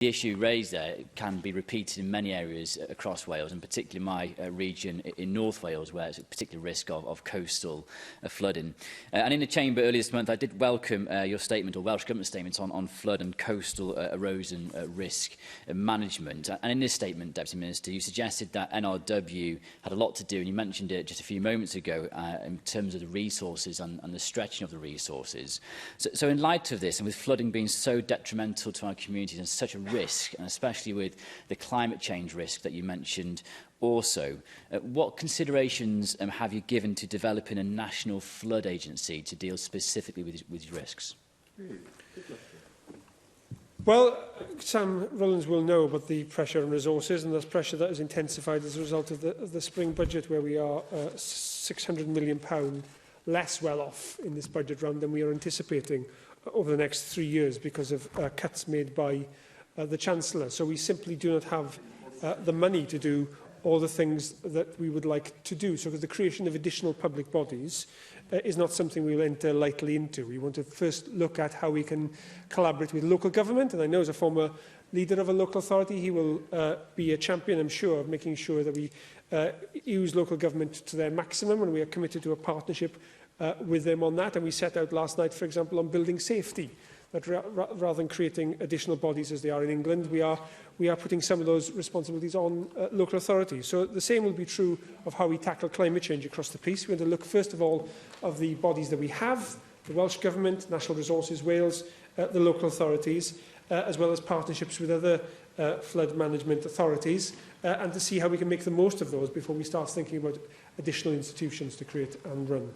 The issue raised there can be repeated in many areas across Wales, and particularly my region in North Wales, where there's a particular risk of coastal flooding. And in the Chamber earlier this month, I did welcome your statement, or Welsh Government statement, on flood and coastal erosion risk management. And in this statement, Deputy Minister, you suggested that NRW had a lot to do, and you mentioned it just a few moments ago, in terms of the resources and the stretching of the resources. So in light of this, and with flooding being so detrimental to our communities and such a risk, and especially with the climate change risk that you mentioned also, what considerations have you given to developing a national flood agency to deal specifically with these risks? Well, Sam Rowlands will know about the pressure on resources, and there's pressure that has intensified as a result of the spring budget, where we are £600 million less well off in this budget round than we are anticipating over the next 3 years because of cuts made by the Chancellor. So we simply do not have the money to do all the things that we would like to do. So the creation of additional public bodies is not something we will enter lightly into. We want to first look at how we can collaborate with local government, and I know as a former leader of a local authority, he will be a champion, I'm sure, of making sure that we use local government to their maximum, and we are committed to a partnership with them on that. And we set out last night, for example, on building safety, that rather than creating additional bodies as they are in England, we are putting some of those responsibilities on local authorities. So the same will be true of how we tackle climate change across the piece. We want to look, first of all, of the bodies that we have, the Welsh Government, National Resources Wales, the local authorities, as well as partnerships with other flood management authorities, and to see how we can make the most of those before we start thinking about additional institutions to create and run.